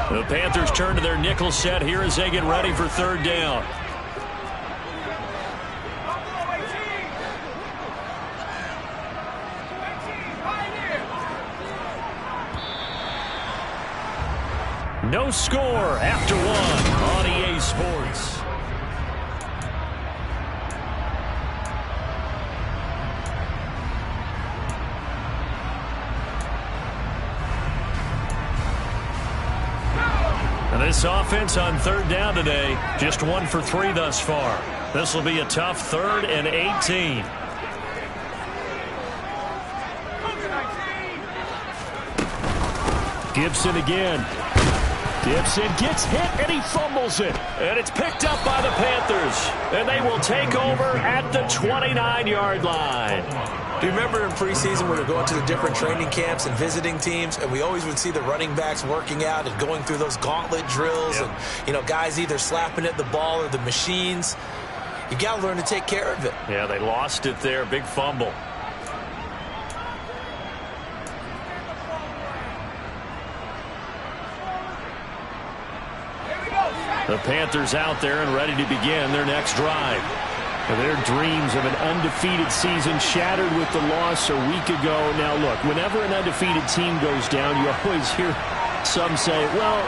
The Panthers turn to their nickel set here as they get ready for third down. No score after one on EA Sports. And this offense on third down today, just 1 for 3 thus far. This will be a tough 3rd and 18. Gibson again. Gibson gets hit, and he fumbles it. And it's picked up by the Panthers. And they will take over at the 29-yard line. Do you remember in preseason when we were going to the different training camps and visiting teams, and we always would see the running backs working out and going through those gauntlet drills, and, you know, guys either slapping at the ball or the machines. You got to learn to take care of it. Yeah, they lost it there. Big fumble. The Panthers out there and ready to begin their next drive. Their dreams of an undefeated season shattered with the loss a week ago. Now, look, whenever an undefeated team goes down, you always hear some say, well,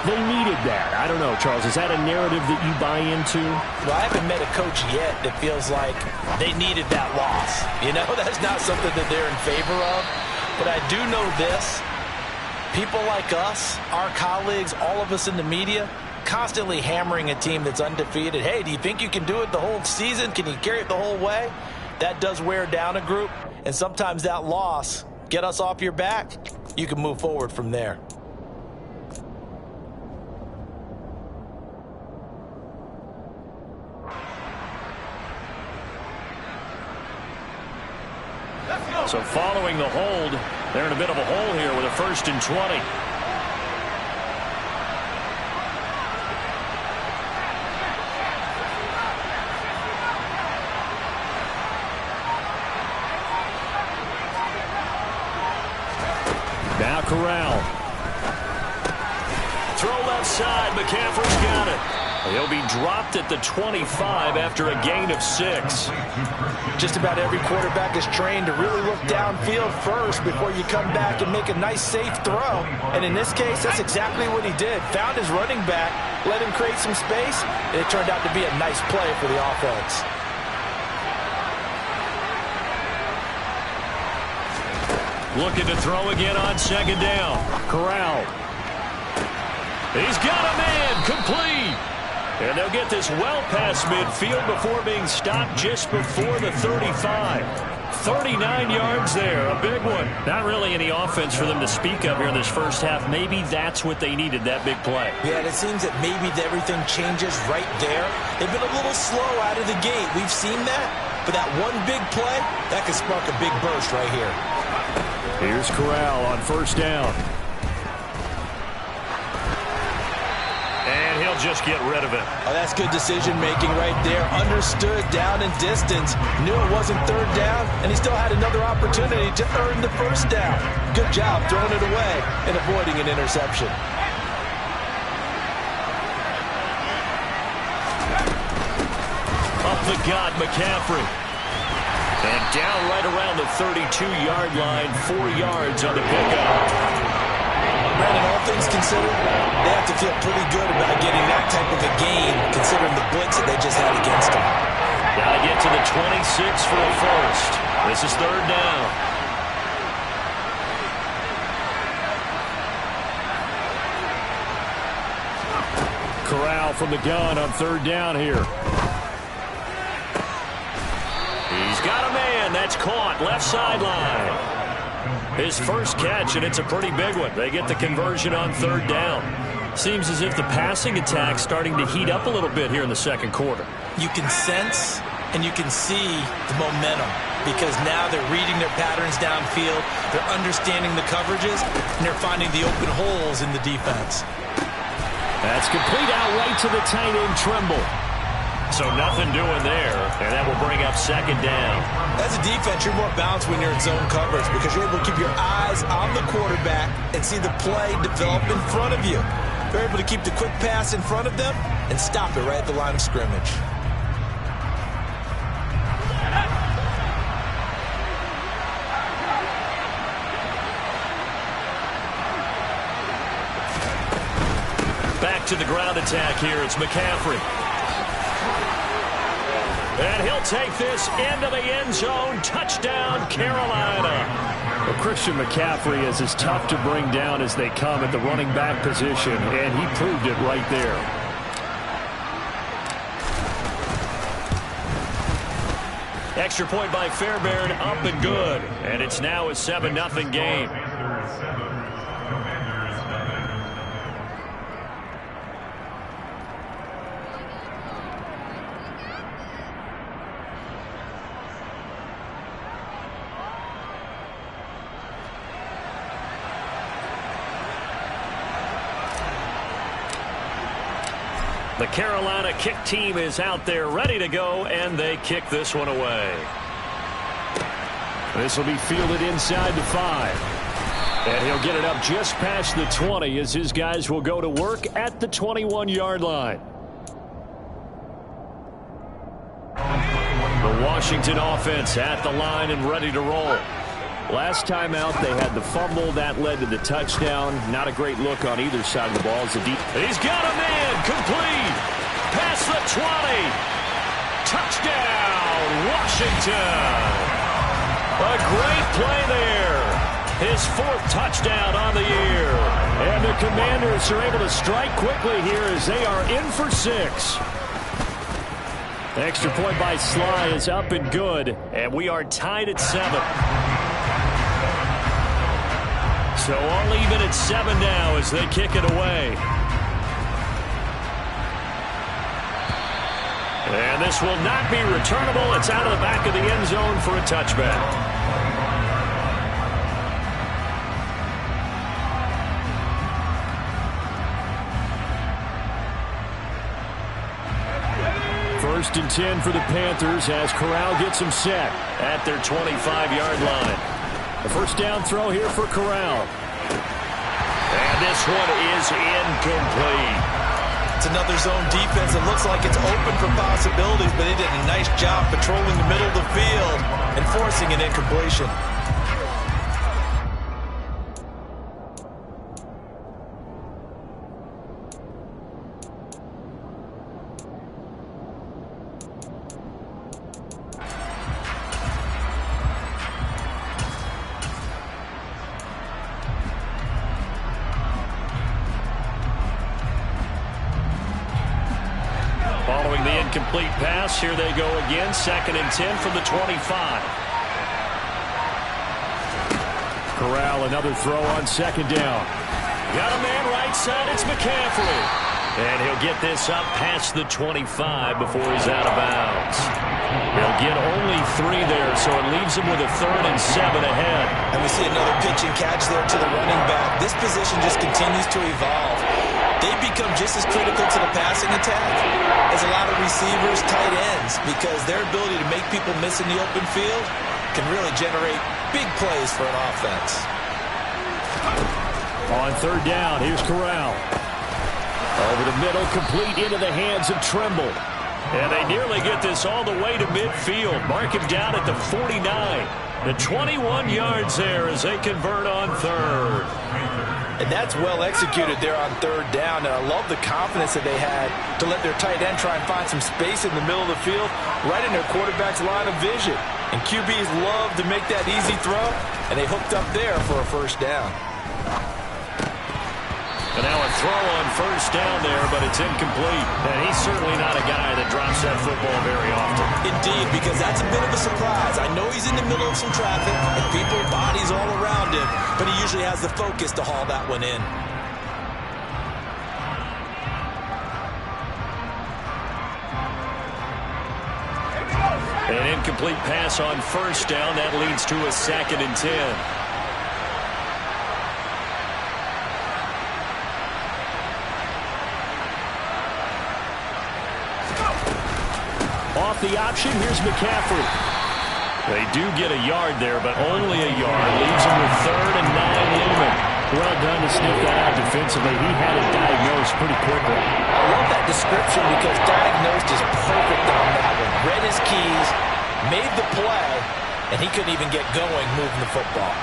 they needed that. I don't know, Charles. Is that a narrative that you buy into? Well, I haven't met a coach yet that feels like they needed that loss. You know, that's not something that they're in favor of. But I do know this. People like us, our colleagues, all of us in the media, constantly hammering a team that's undefeated. Hey, do you think you can do it the whole season? Can you carry it the whole way? That does wear down a group, and sometimes that loss, get us off your back, you can move forward from there. So following the hold, they're in a bit of a hole here with a 1st and 20. Now Corral. Throw left side. McCaffrey's got it. He'll be dropped at the 25 after a gain of 6. Just about every quarterback is trained to really look downfield first before you come back and make a nice, safe throw. And in this case, that's exactly what he did. Found his running back, let him create some space, and it turned out to be a nice play for the offense. Looking to throw again on 2nd down. Corral. He's got a man. Complete. And they'll get this well past midfield before being stopped just before the 35. 39 yards there. A big one. Not really any offense for them to speak of here in this first half. Maybe that's what they needed, that big play. Yeah, and it seems that maybe everything changes right there. They've been a little slow out of the gate. We've seen that. But that one big play, that could spark a big burst right here. Here's Corral on 1st down. And he'll just get rid of it. Oh, that's good decision-making right there. Understood down and distance. Knew it wasn't 3rd down, and he still had another opportunity to earn the 1st down. Good job throwing it away and avoiding an interception. Up the gut, McCaffrey. And down right around the 32-yard line, 4 yards on the pickup. Brandon, all things considered, they have to feel pretty good about getting that type of a gain, considering the blitz that they just had against them. Got to get to the 26 for a 1st. This is 3rd down. Corral from the gun on 3rd down here. He's got a man. That's caught. Left sideline. His first catch, and it's a pretty big one. They get the conversion on 3rd down. Seems as if the passing attack's starting to heat up a little bit here in the 2nd quarter. You can sense and you can see the momentum because now they're reading their patterns downfield, they're understanding the coverages, and they're finding the open holes in the defense. That's complete out right to the tight end, Trimble. So nothing doing there, and that will bring up 2nd down. As a defense, you're more balanced when you're in zone coverage because you're able to keep your eyes on the quarterback and see the play develop in front of you. They're able to keep the quick pass in front of them and stop it right at the line of scrimmage. Back to the ground attack here. It's McCaffrey. And he'll take this into the end zone. Touchdown, Carolina. Well, Christian McCaffrey is as tough to bring down as they come at the running back position, and he proved it right there. Extra point by Fairbairn, up and good. And it's now a 7-0 game. The Carolina kick team is out there ready to go, and they kick this one away. This will be fielded inside the 5. And he'll get it up just past the 20 as his guys will go to work at the 21-yard line. The Washington offense at the line and ready to roll. Last time out, they had the fumble. That led to the touchdown. Not a great look on either side of the ball. He's got a man. Complete. Past the 20. Touchdown, Washington. A great play there. His 4th touchdown on the year. And the Commanders are able to strike quickly here as they are in for 6. Extra point by Sly is up and good. And we are tied at 7. So all even at 7 now as they kick it away. And this will not be returnable. It's out of the back of the end zone for a touchback. First and 10 for the Panthers as Corral gets them set at their 25-yard line. The first down throw here for Corral. And this one is incomplete. It's another zone defense. It looks like it's open for possibilities, but they did a nice job patrolling the middle of the field and forcing an incompletion. Following the incomplete pass, here they go again. 2nd and 10 from the 25. Corral, another throw on 2nd down. Got a man right side. It's McCaffrey. And he'll get this up past the 25 before he's out of bounds. They'll get only 3 there, so it leaves him with a 3rd and 7 ahead. And we see another pitch and catch there to the running back. This position just continues to evolve. They become just as critical to the passing attack as a lot of receivers, tight ends, because their ability to make people miss in the open field can really generate big plays for an offense. On 3rd down, here's Corral. Over the middle, complete into the hands of Trimble. And they nearly get this all the way to midfield. Mark him down at the 49. The 21 yards there as they convert on 3rd. And that's well executed there on 3rd down. And I love the confidence that they had to let their tight end try and find some space in the middle of the field, right in their quarterback's line of vision. And QBs love to make that easy throw, and they hooked up there for a 1st down. And now a throw on 1st down there, but it's incomplete. And he's certainly not a guy that drops that football very often. Indeed, because that's a bit of a surprise. I know he's in the middle of some traffic and people, bodies all around him, but he usually has the focus to haul that one in. An incomplete pass on 1st down. That leads to a 2nd and 10. Off the option, here's McCaffrey. They do get a yard there, but only a yard. Leaves them with 3rd and 9 looming. Well done to sniff that out defensively. He had it diagnosed pretty quickly. I love that description because diagnosed is perfect on that one. Read his keys, made the play, and he couldn't even get going moving the football.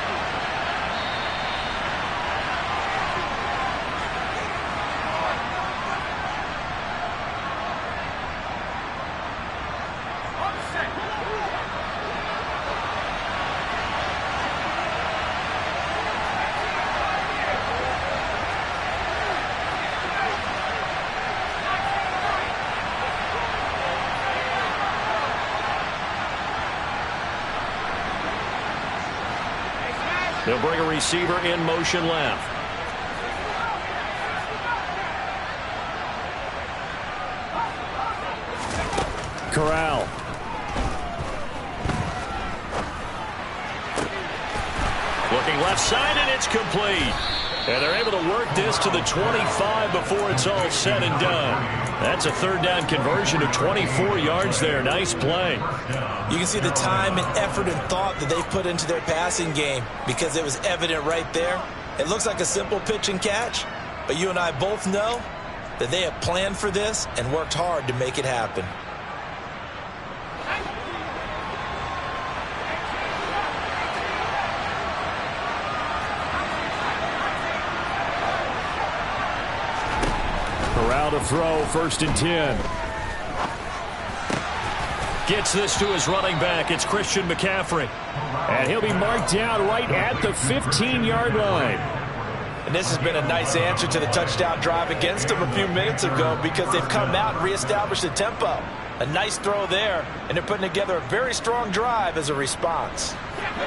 They'll bring a receiver in motion left. Corral. Looking left side, and it's complete. And they're able to work this to the 25 before it's all said and done. That's a third down conversion of 24 yards there. Nice play. You can see the time and effort and thought that they've put into their passing game because it was evident right there. It looks like a simple pitch and catch, but you and I both know that they have planned for this and worked hard to make it happen. Corral to throw, 1st and 10. Gets this to his running back. It's Christian McCaffrey. And he'll be marked down right at the 15-yard line. And this has been a nice answer to the touchdown drive against them a few minutes ago because they've come out and reestablished the tempo. A nice throw there, and they're putting together a very strong drive as a response.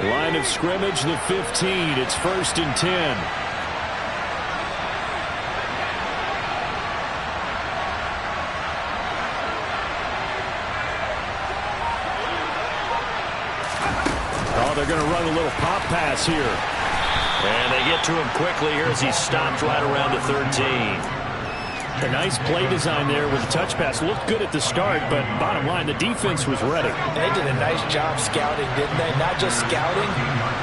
Line of scrimmage, the 15. It's 1st and 10. They're going to run a little pop pass here. And they get to him quickly here as he stopped right around the 13. A nice play design there with the touch pass. Looked good at the start, but bottom line, the defense was ready. They did a nice job scouting, didn't they? Not just scouting,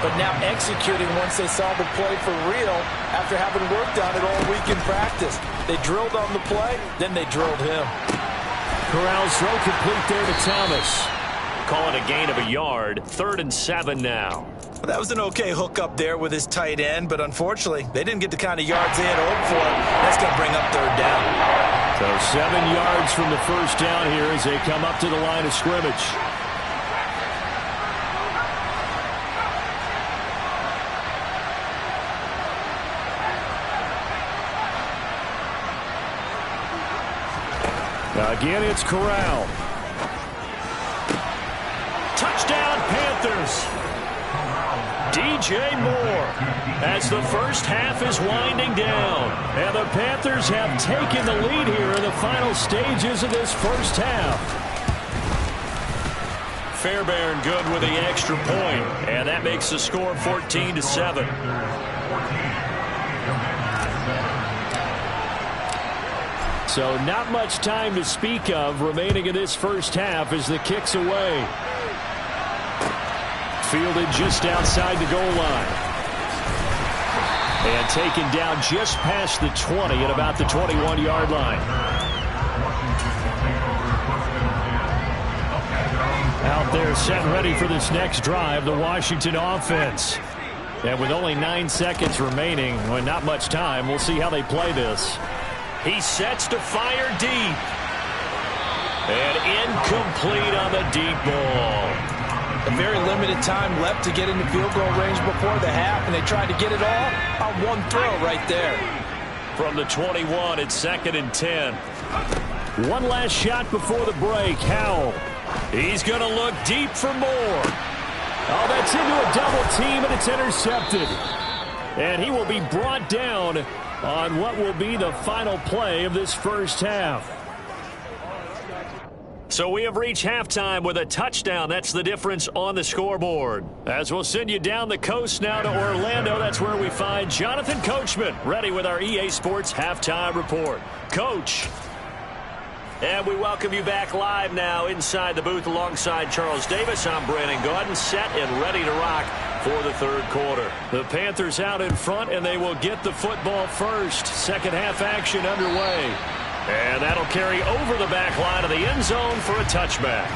but now executing once they saw the play for real after having worked on it all week in practice. They drilled on the play, then they drilled him. Corral's throw complete there to Thomas. Call it a gain of a yard. 3rd and 7 now. Well, that was an okay hook up there with his tight end, but unfortunately, they didn't get the kind of yards they had hoped for. That's going to bring up 3rd down. So 7 yards from the 1st down here as they come up to the line of scrimmage. Again, it's Corral. Touchdown, Panthers. DJ Moore as the first half is winding down. And the Panthers have taken the lead here in the final stages of this first half. Fairbairn good with the extra point, and that makes the score 14-7. So not much time to speak of remaining in this first half as the kick's away. Fielded just outside the goal line. And taken down just past the 20 at about the 21-yard line. Out there set and ready for this next drive, the Washington offense. And with only 9 seconds remaining, well, not much time, we'll see how they play this. He sets to fire deep. And incomplete on the deep ball. A very limited time left to get into field goal range before the half, and they tried to get it all on one throw right there. From the 21, it's 2nd and 10. One last shot before the break. Howell. He's going to look deep for more. Oh, that's into a double team, and it's intercepted. And he will be brought down on what will be the final play of this first half. So we have reached halftime with a touchdown. That's the difference on the scoreboard. As we'll send you down the coast now to Orlando, that's where we find Jonathan Coachman, ready with our EA Sports Halftime Report. Coach. And we welcome you back live now inside the booth alongside Charles Davis. I'm Brandon Gaudin, set and ready to rock for the third quarter. The Panthers out in front, and they will get the football first. Second half action underway. And that'll carry over the back line of the end zone for a touchback.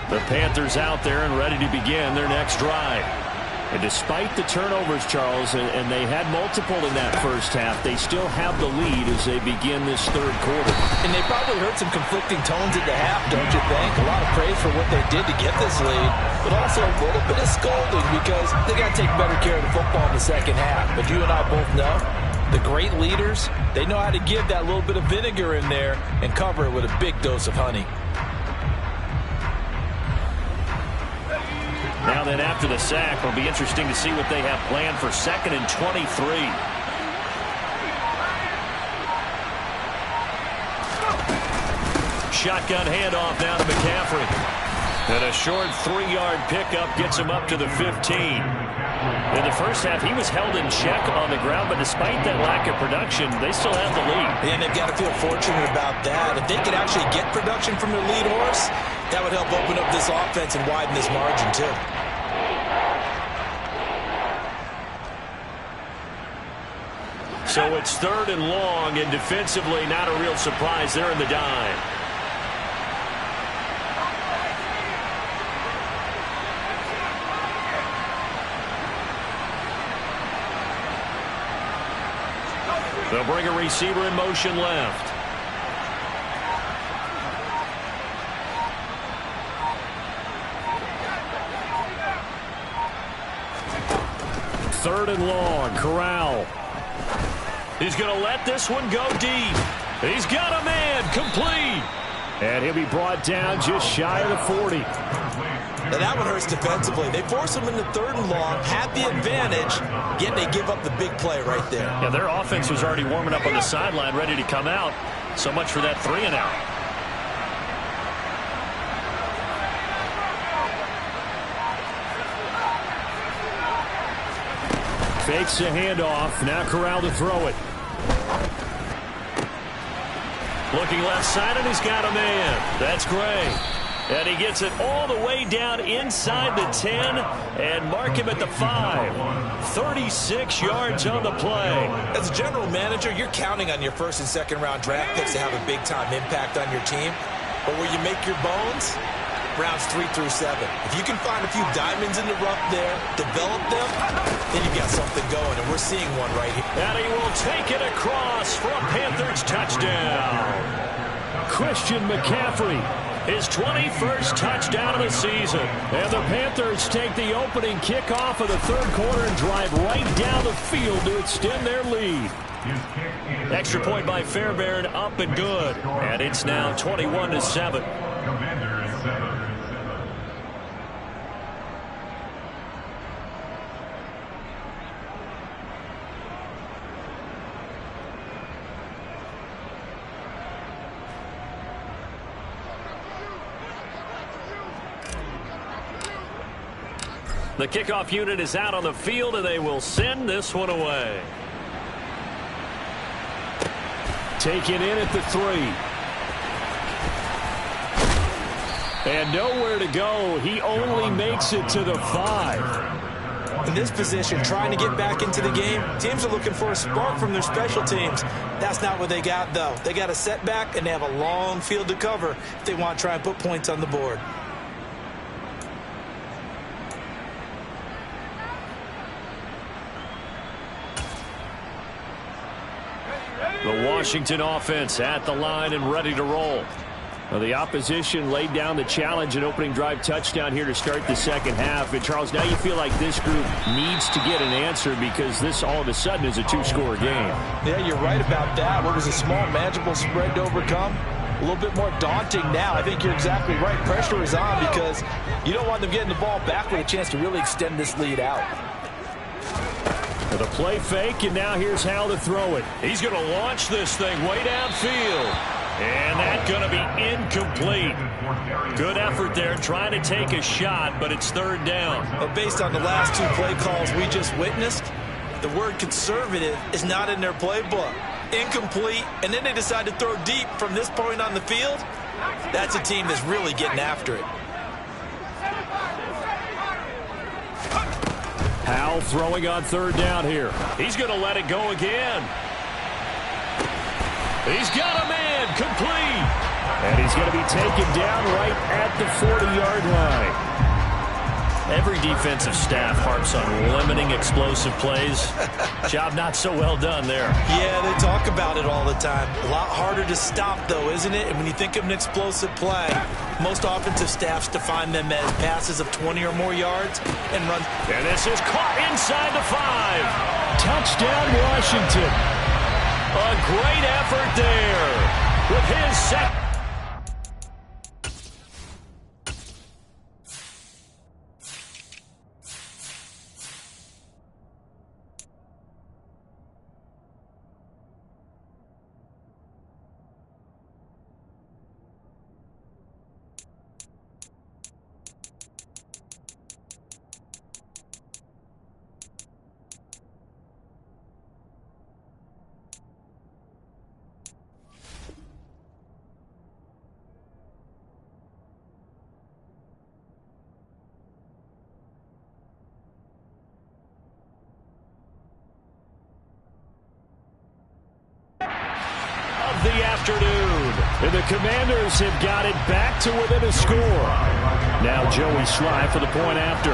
The Panthers out there and ready to begin their next drive. And despite the turnovers, Charles, and they had multiple in that first half, they still have the lead as they begin this third quarter. And they probably heard some conflicting tones at the half, don't you think? A lot of praise for what they did to get this lead, but also a little bit of scolding because they got to take better care of the football in the second half. But you and I both know the great leaders, they know how to give that little bit of vinegar in there and cover it with a big dose of honey. Now then, after the sack, it'll be interesting to see what they have planned for 2nd and 23. Shotgun handoff now to McCaffrey. And a short 3-yard pickup gets him up to the 15. In the first half, he was held in check on the ground, but despite that lack of production, they still have the lead. And they've got to feel fortunate about that. If they could actually get production from their lead horse, that would help open up this offense and widen this margin, too. So it's 3rd and long, and defensively, not a real surprise there in the dime. They'll bring a receiver in motion left. Third and long, Corral. He's going to let this one go deep. He's got a man, complete. And he'll be brought down just shy of the 40. Now that one hurts defensively. They force him into 3rd and long, have the advantage, yet they give up the big play right there. Yeah, their offense was already warming up on the sideline, ready to come out. So much for that 3 and out. Fakes the handoff. Now Corral to throw it. Looking left side, and he's got a man. That's Gray. And he gets it all the way down inside the 10 and mark him at the 5. 36 yards on the play. As a general manager, you're counting on your 1st and 2nd round draft picks to have a big-time impact on your team. But where you make your bones, rounds 3 through 7. If you can find a few diamonds in the rough there, develop them, then you've got something going, and we're seeing one right here. And he will take it across for a Panthers touchdown. Christian McCaffrey, his 21st touchdown of the season. And the Panthers take the opening kickoff of the third quarter and drive right down the field to extend their lead. Extra point by Fairbairn, up and good. And it's now 21-7. The kickoff unit is out on the field, and they will send this one away. Taken in at the 3. And nowhere to go. He only makes it to the 5. In this position, trying to get back into the game, teams are looking for a spark from their special teams. That's not what they got, though. They got a setback, and they have a long field to cover if they want to try and put points on the board. The Washington offense at the line and ready to roll. Well, the opposition laid down the challenge and opening drive touchdown here to start the second half. And, Charles, now you feel like this group needs to get an answer because this all of a sudden is a 2-score game. Yeah, you're right about that. What was a small, manageable spread to overcome? A little bit more daunting now. I think you're exactly right. Pressure is on because you don't want them getting the ball back with a chance to really extend this lead out. The play fake, and now here's how to throw it. He's going to launch this thing way downfield. And that's going to be incomplete. Good effort there trying to take a shot, but it's third down. But based on the last two play calls we just witnessed, the word conservative is not in their playbook. Incomplete, and then they decide to throw deep from this point on the field. That's a team that's really getting after it. Powell throwing on third down here. He's going to let it go again. He's got a man, complete. And he's going to be taken down right at the 40-yard line. Every defensive staff harps on limiting explosive plays. Job not so well done there. Yeah, they talk about it all the time. A lot harder to stop, though, isn't it? And when you think of an explosive play, most offensive staffs define them as passes of 20 or more yards and run. And this is caught inside the 5. Touchdown, Washington. A great effort there with his second. The afternoon. And the Commanders have got it back to within a score. Now Joey Sly for the point after.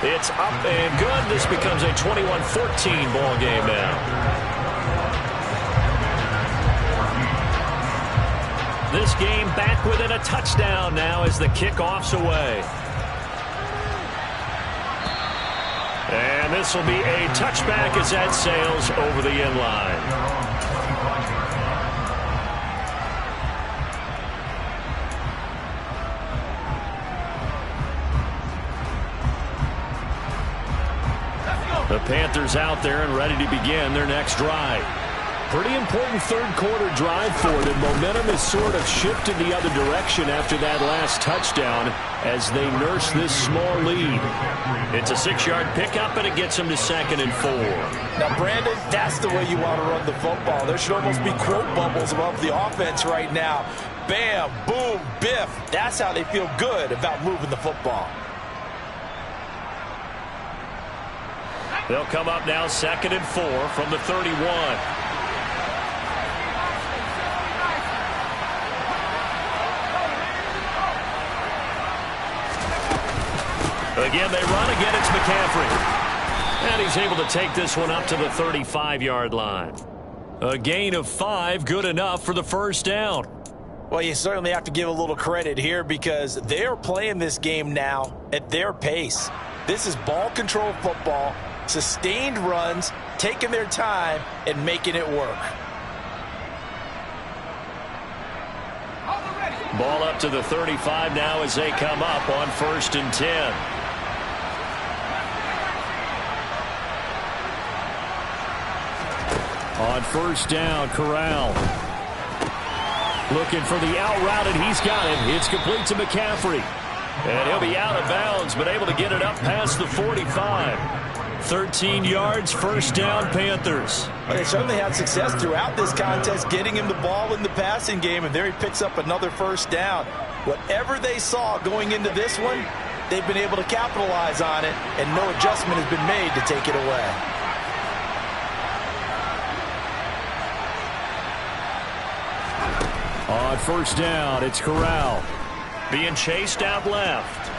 It's up and good. This becomes a 21-14 ball game now. This game back within a touchdown now as the kickoff's away. And this will be a touchback as that sails over the end line. The Panthers out there and ready to begin their next drive. Pretty important third-quarter drive for them. Momentum has sort of shifted the other direction after that last touchdown as they nurse this small lead. It's a 6-yard pickup, and it gets them to 2nd and 4. Now, Brandon, that's the way you want to run the football. There should almost be quote bubbles above the offense right now. Bam, boom, biff. That's how they feel good about moving the football. They'll come up now 2nd and 4 from the 31. Again, they run. Again, it's McCaffrey. And he's able to take this one up to the 35-yard line. A gain of 5, good enough for the first down. Well, you certainly have to give a little credit here because they're playing this game now at their pace. This is ball control football, sustained runs, taking their time, and making it work. Ball up to the 35 now as they come up on 1st and 10. On 1st down, Corral. Looking for the out route, and he's got it. It's complete to McCaffrey. And he'll be out of bounds, but able to get it up past the 45. 13 yards, 1st down, Panthers. Well, they certainly had success throughout this contest, getting him the ball in the passing game, and there he picks up another 1st down. Whatever they saw going into this one, they've been able to capitalize on it, and no adjustment has been made to take it away. On 1st down, it's Corral. Being chased out left.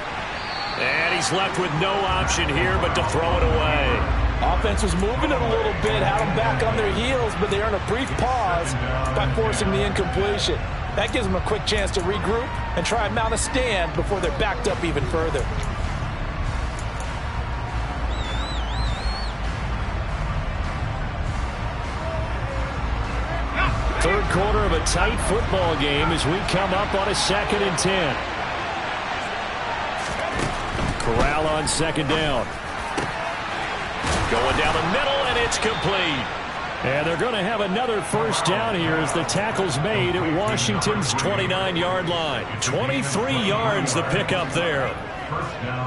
And he's left with no option here but to throw it away. Offense was moving it a little bit, had them back on their heels, but they earn a brief pause by forcing the incompletion. That gives them a quick chance to regroup and try and mount a stand before they're backed up even further. Third quarter of a tight football game as we come up on a 2nd and 10. Corral on 2nd down. Going down the middle, and it's complete. And they're going to have another first down here as the tackle's made at Washington's 29-yard line. 23 yards the pickup there.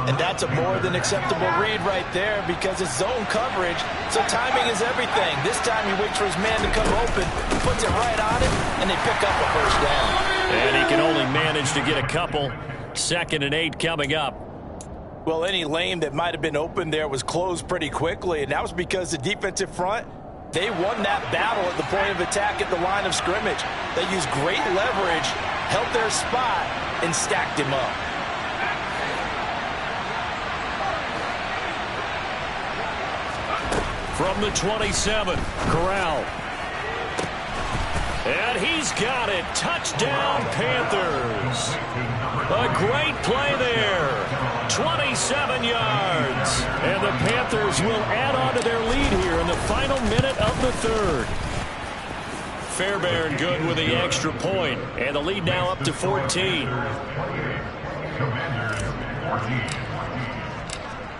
And that's a more than acceptable read right there because it's zone coverage, so timing is everything. This time he waits for his man to come open, puts it right on him, and they pick up a first down. And he can only manage to get a couple. 2nd and 8 coming up. Well, any lane that might have been open there was closed pretty quickly, and that was because the defensive front, they won that battle at the point of attack at the line of scrimmage. They used great leverage, held their spot, and stacked him up. From the 27, Corral. And he's got it. Touchdown, Panthers. A great play there. 27 yards. And the Panthers will add on to their lead here in the final minute of the third. Fairbairn good with the extra point. And the lead now up to 14.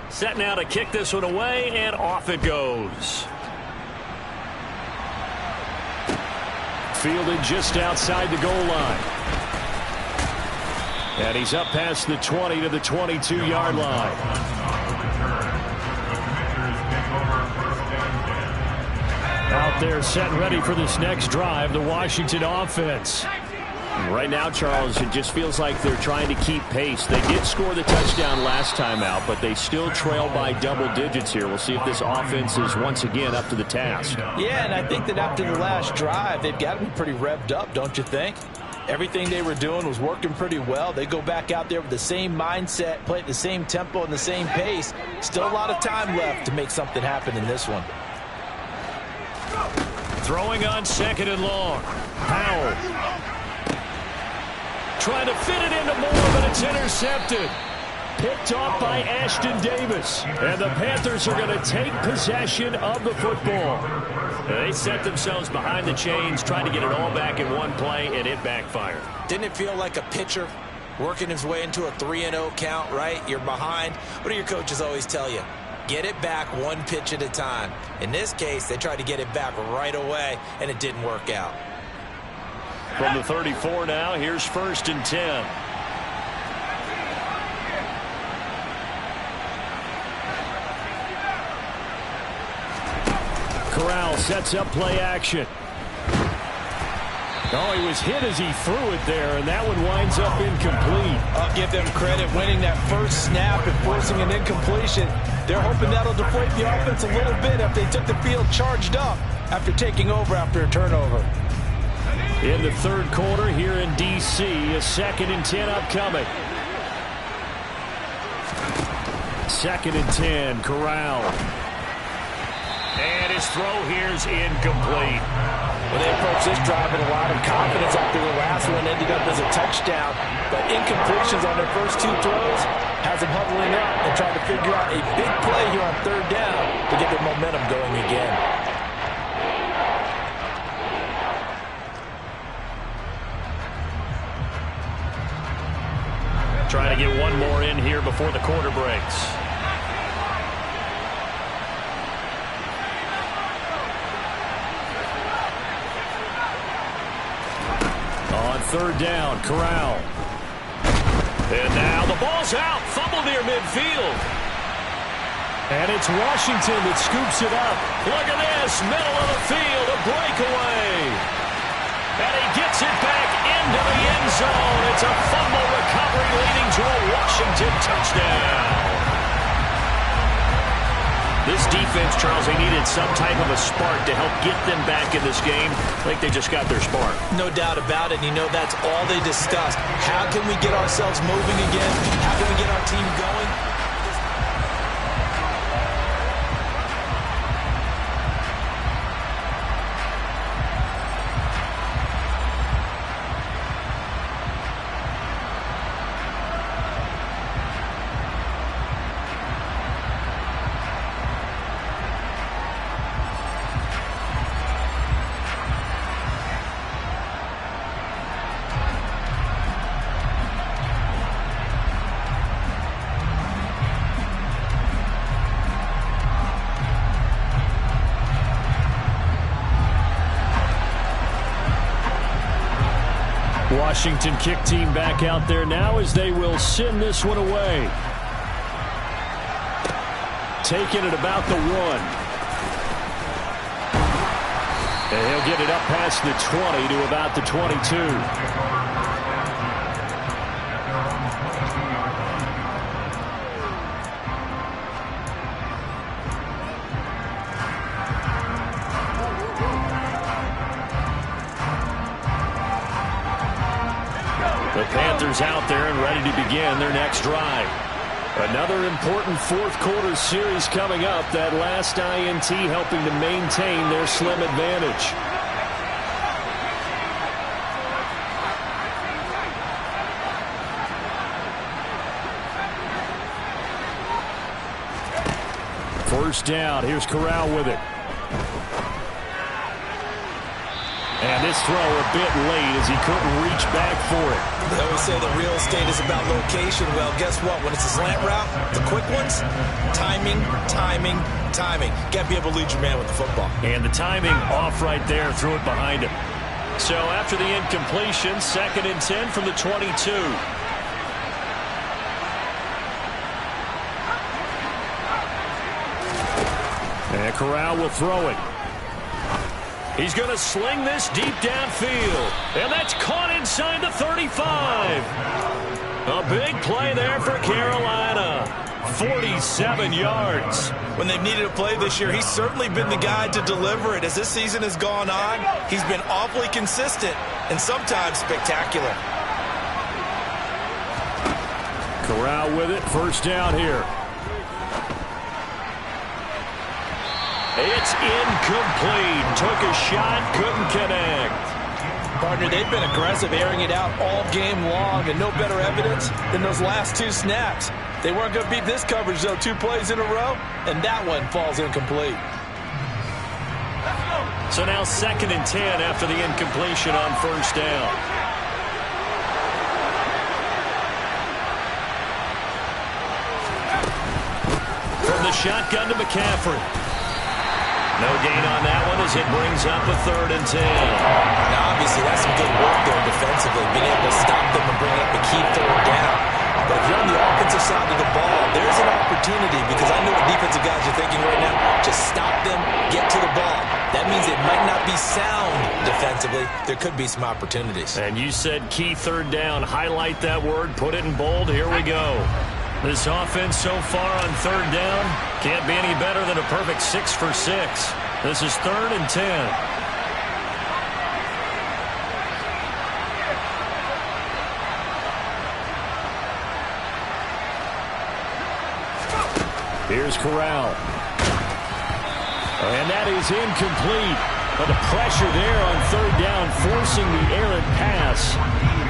Set now to kick this one away, and off it goes. Fielded just outside the goal line. And he's up past the 20 to the 22-yard line. Out there set and ready for this next drive, the Washington offense. Right now, Charles, it just feels like they're trying to keep pace. They did score the touchdown last time out, but they still trail by double digits here. We'll see if this offense is once again up to the task. Yeah, and I think that after the last drive, they've got to be pretty revved up, don't you think? Everything they were doing was working pretty well. They go back out there with the same mindset, play at the same tempo and the same pace. Still a lot of time left to make something happen in this one. Throwing on 2nd and long. Powell. Trying to fit it into Moore, but it's intercepted. Picked off by Ashton Davis. And the Panthers are going to take possession of the football. They set themselves behind the chains, trying to get it all back in one play, and it backfired. Didn't it feel like a pitcher working his way into a 3-0 count, right? You're behind. What do your coaches always tell you? Get it back one pitch at a time. In this case, they tried to get it back right away, and it didn't work out. From the 34 now, here's 1st and 10. Corral sets up play action. Oh, he was hit as he threw it there, and that one winds up incomplete. I'll give them credit winning that first snap and forcing an incompletion. They're hoping that'll deflate the offense a little bit if they took the field charged up after taking over after a turnover. In the third quarter here in D.C., a 2nd and 10 upcoming. 2nd and 10, Corral. And his throw here's incomplete. Well, they approached this drive with a lot of confidence after the last one ended up as a touchdown. But incompletions on their first 2 throws has them huddling up and trying to figure out a big play here on 3rd down to get their momentum going again. Trying to get one more in here before the quarter breaks. On 3rd down, Corral. And now the ball's out. Fumble near midfield. And it's Washington that scoops it up. Look at this. Middle of the field. A breakaway. And he gets it back into the end zone. It's a fumble recovery leading to a Washington touchdown. This defense, Charles, they needed some type of a spark to help get them back in this game. I think they just got their spark. No doubt about it. And you know, that's all they discussed. How can we get ourselves moving again? How can we get our team going? Washington kick team back out there now as they will send this one away. Taking it about the 1. And he'll get it up past the 20 to about the 22. The Panthers out there and ready to begin their next drive. Another important fourth-quarter series coming up. That last INT helping to maintain their slim advantage. First down. Here's Corral with it. And this throw a bit late as he couldn't reach back for it. They always say that real estate is about location. Well, guess what? When it's a slant route, the quick ones, timing, timing, timing. Got to be able to lead your man with the football. And the timing off right there, threw it behind him. So after the incompletion, 2nd and 10 from the 22. And Corral will throw it. He's going to sling this deep downfield. And that's caught inside the 35. A big play there for Carolina. 47 yards. When they've needed a play this year, he's certainly been the guy to deliver it. As this season has gone on, he's been awfully consistent and sometimes spectacular. Corral with it. First down here. It's incomplete. Took a shot, couldn't connect. Partner, they've been aggressive, airing it out all game long, and no better evidence than those last 2 snaps. They weren't going to beat this coverage, though. 2 plays in a row, and that one falls incomplete. So now 2nd and 10 after the incompletion on first down. From the shotgun to McCaffrey. No gain on that one as it brings up a 3rd and 10. Now, obviously, that's some good work there defensively, being able to stop them and bring up a key 3rd down. But if you're on the offensive side of the ball, there's an opportunity, because I know what defensive guys are thinking right now. Just stop them, get to the ball. That means it might not be sound defensively. There could be some opportunities. And you said key 3rd down. Highlight that word, put it in bold. Here we go. This offense so far on 3rd down can't be any better than a perfect 6 for 6. This is 3rd and 10. Here's Corral. And that is incomplete. But the pressure there on 3rd down, forcing the errant pass.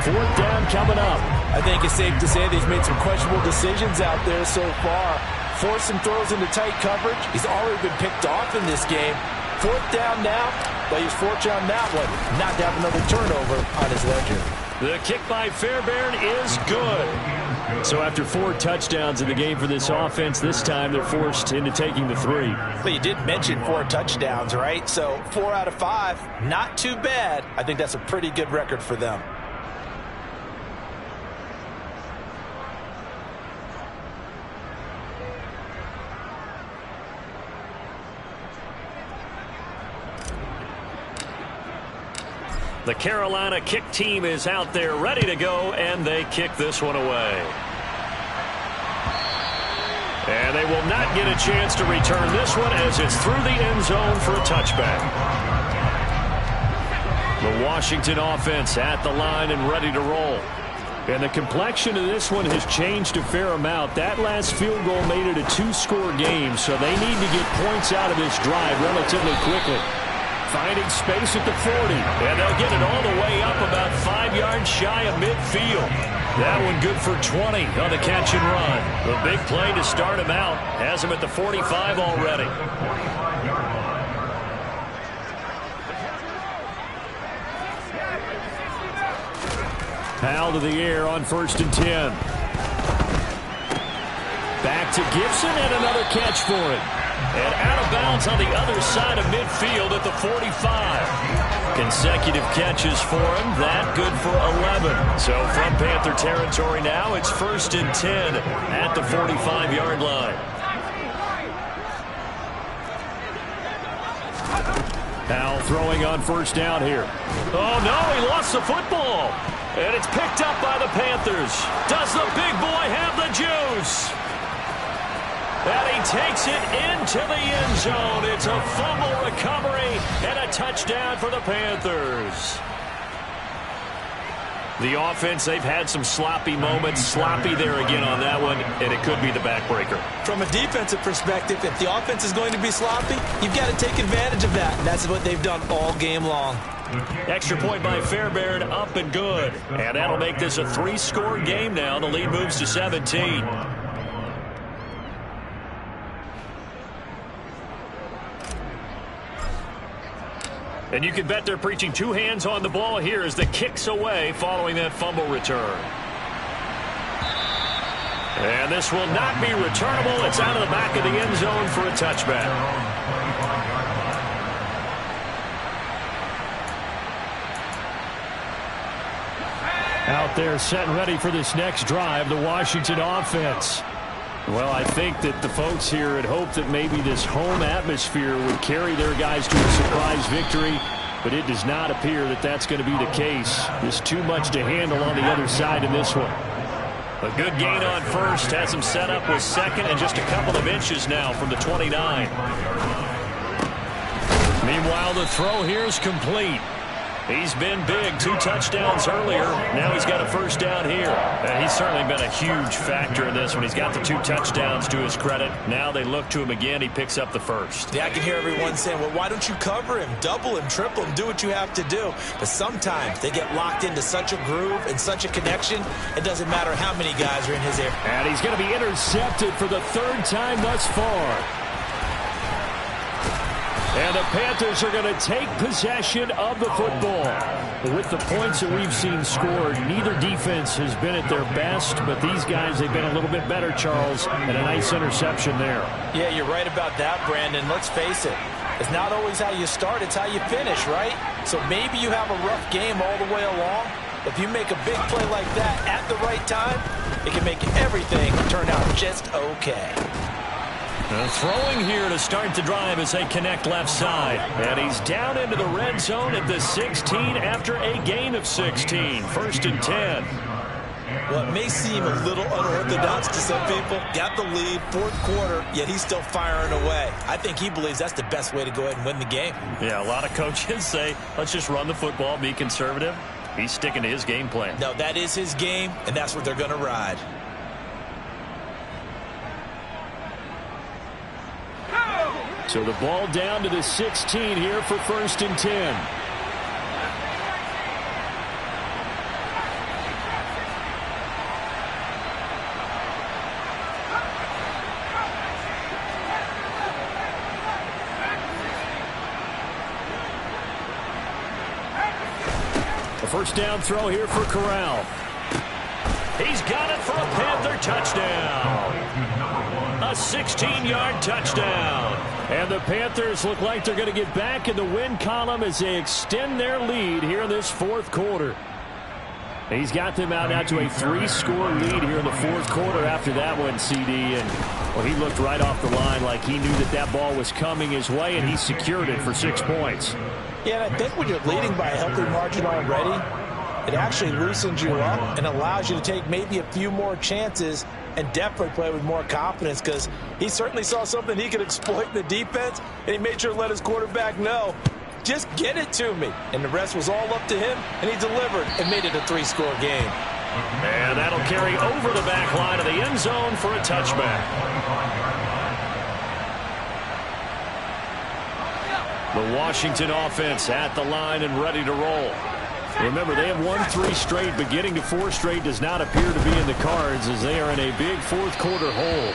4th down coming up. I think it's safe to say that he's made some questionable decisions out there so far. Forced some throws into tight coverage. He's already been picked off in this game. 4th down now, but he's fortunate on that one not to have another turnover on his ledger. The kick by Fairbairn is good. So after 4 touchdowns in the game for this offense, this time they're forced into taking the 3. But you did mention 4 touchdowns, right? So 4 out of 5, not too bad. I think that's a pretty good record for them. The Carolina kick team is out there ready to go, and they kick this one away. And they will not get a chance to return this one as it's through the end zone for a touchback. The Washington offense at the line and ready to roll. And the complexion of this one has changed a fair amount. That last field goal made it a 2-score game, so they need to get points out of this drive relatively quickly. Finding space at the 40. And they'll get it all the way up about 5 yards shy of midfield. That one good for 20 on the catch and run. The big play to start him out. Has him at the 45 already. Powell to the air on 1st and 10. Back to Gibson and another catch for it. And out of bounds on the other side of midfield at the 45. Consecutive catches for him. That good for 11. So from Panther territory now, it's 1st and 10 at the 45-yard line. Powell throwing on 1st down here. Oh, no, he lost the football. And it's picked up by the Panthers. Does the big boy have the juice? And he takes it into the end zone. It's a fumble recovery and a touchdown for the Panthers. The offense, they've had some sloppy moments. Sloppy there again on that one, and it could be the backbreaker. From a defensive perspective, if the offense is going to be sloppy, you've got to take advantage of that. And that's what they've done all game long. Extra point by Fairbairn, up and good. And that'll make this a 3-score game now. The lead moves to 17. And you can bet they're preaching 2 hands on the ball here as the kick's away following that fumble return. And this will not be returnable. It's out of the back of the end zone for a touchback. Out there set and ready for this next drive, the Washington offense. Well, I think that the folks here had hoped that maybe this home atmosphere would carry their guys to a surprise victory, but it does not appear that that's going to be the case. There's too much to handle on the other side in this one. A good gain on 1st, has him set up with 2nd and just a couple of inches now from the 29. Meanwhile, the throw here is complete. He's been big, 2 touchdowns earlier. Now he's got a 1st down here. He's certainly been a huge factor in this one. He's got the 2 touchdowns to his credit. Now they look to him again. He picks up the 1st. Yeah, I can hear everyone saying, well, why don't you cover him, double him, triple him, do what you have to do. But sometimes they get locked into such a groove and such a connection, it doesn't matter how many guys are in his area. And he's going to be intercepted for the 3rd time thus far. And the Panthers are going to take possession of the football. With the points that we've seen scored, neither defense has been at their best, but these guys, they've been a little bit better, Charles, and a nice interception there. Yeah, you're right about that, Brandon. Let's face it. It's not always how you start, it's how you finish, right? So maybe you have a rough game all the way along. If you make a big play like that at the right time, it can make everything turn out just okay. Throwing here to start the drive as they connect left side. And he's down into the red zone at the 16 after a gain of 16. 1st and 10. Well, it may seem a little unorthodox to some people. Got the lead, 4th quarter, yet he's still firing away. I think he believes that's the best way to go ahead and win the game. Yeah, a lot of coaches say, let's just run the football, be conservative. He's sticking to his game plan. No, that is his game, and that's what they're going to ride. So the ball down to the 16 here for 1st and 10. A 1st down throw here for Corral. He's got it for a Panther touchdown. A 16-yard touchdown. And the Panthers look like they're going to get back in the win column as they extend their lead here in this 4th quarter. He's got them out now to a 3-score lead here in the 4th quarter after that one, CD. And well, he looked right off the line like he knew that that ball was coming his way, and he secured it for 6 points. Yeah, and I think when you're leading by a healthy margin already, it actually loosens you up and allows you to take maybe a few more chances and definitely play with more confidence, because he certainly saw something he could exploit in the defense, and he made sure to let his quarterback know, just get it to me. And the rest was all up to him, and he delivered and made it a 3-score game. And that'll carry over the back line of the end zone for a touchback. The Washington offense at the line and ready to roll. Remember, they have won 3 straight, but getting to 4 straight does not appear to be in the cards as they are in a big 4th quarter hole.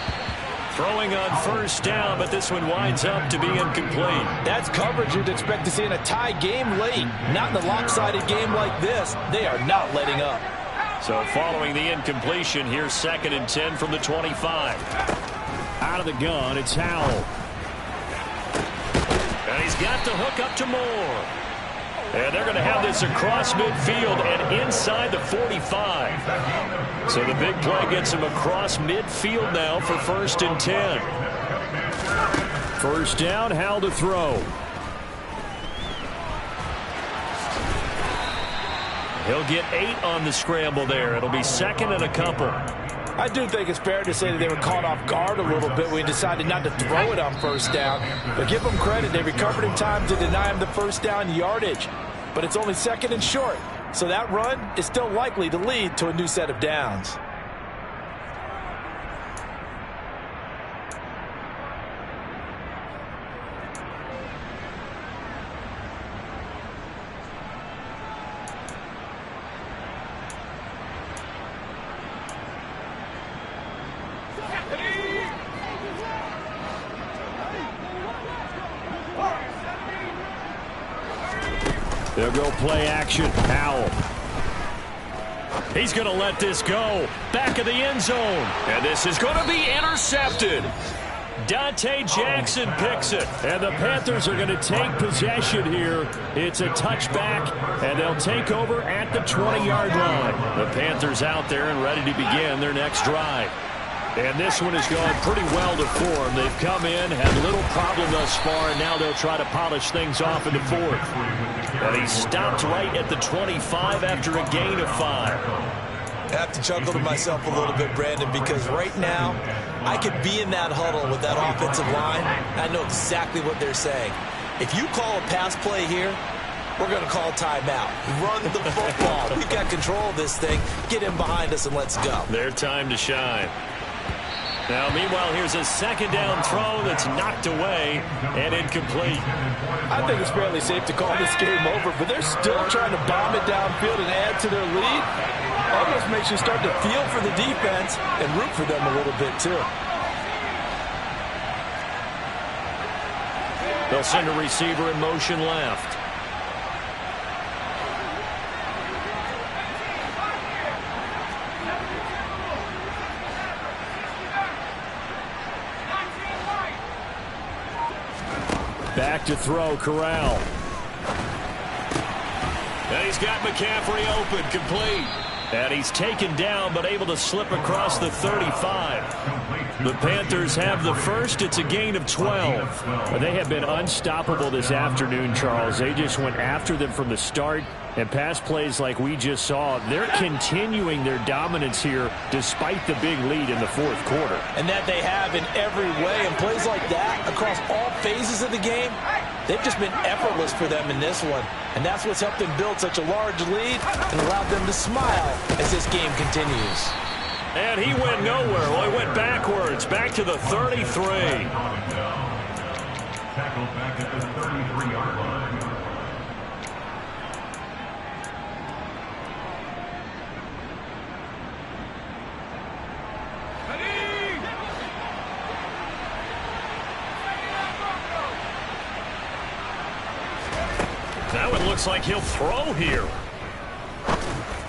Throwing on 1st down, but this one winds up to be incomplete. That's coverage you'd expect to see in a tie game late. Not in a lopsided game like this. They are not letting up. So following the incompletion, here's 2nd and 10 from the 25. Out of the gun, it's Howell. And he's got the hook up to Moore. And they're going to have this across midfield and inside the 45. So the big play gets him across midfield now for 1st and 10. First down, Howell to throw. He'll get 8 on the scramble there. It'll be 2nd and a couple. I do think it's fair to say that they were caught off guard a little bit when we decided not to throw it on 1st down. But give them credit. They recovered in time to deny him the 1st down yardage. But it's only 2nd and short. So that run is still likely to lead to a new set of downs. They'll go play action. Howell. He's going to let this go. Back of the end zone. And this is going to be intercepted. Dante Jackson picks it. And the Panthers are going to take possession here. It's a touchback, and they'll take over at the 20-yard line. The Panthers out there and ready to begin their next drive. And this one has gone pretty well to form. They've come in, had little problem thus far, and now they'll try to polish things off in the 4th. And he stopped right at the 25 after a gain of 5. I have to chuckle to myself a little bit, Brandon, because right now I could be in that huddle with that offensive line. I know exactly what they're saying. If you call a pass play here, we're going to call timeout. Run the football. We've got control of this thing. Get in behind us and let's go. Their time to shine. Now, meanwhile, here's a 2nd down throw that's knocked away and incomplete. I think it's fairly safe to call this game over, but they're still trying to bomb it downfield and add to their lead. Almost makes you start to feel for the defense and root for them a little bit, too. They'll send a receiver in motion left. Back to throw, Corral. And he's got McCaffrey open, complete. And he's taken down, but able to slip across the 35. The Panthers have the first. It's a gain of 12. But they have been unstoppable this afternoon, Charles. They just went after them from the start. And pass plays like we just saw, they're continuing their dominance here despite the big lead in the 4th quarter. And that they have in every way. And plays like that across all phases of the game, they've just been effortless for them in this one. And that's what's helped them build such a large lead and allowed them to smile as this game continues. And he went nowhere. Well, he went backwards, back to the 33. Tackled back at the 33-yard line. Now it looks like he'll throw here.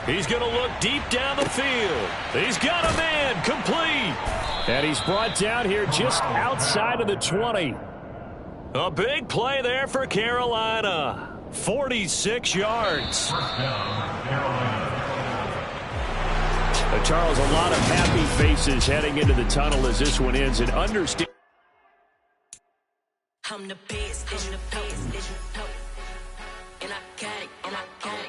He's going to look deep down the field. He's got a man, complete. And he's brought down here just outside of the 20. A big play there for Carolina. 46 yards. Charles, a lot of happy faces heading into the tunnel as this one ends. And understand. I'm the best, and I got it, and I got it.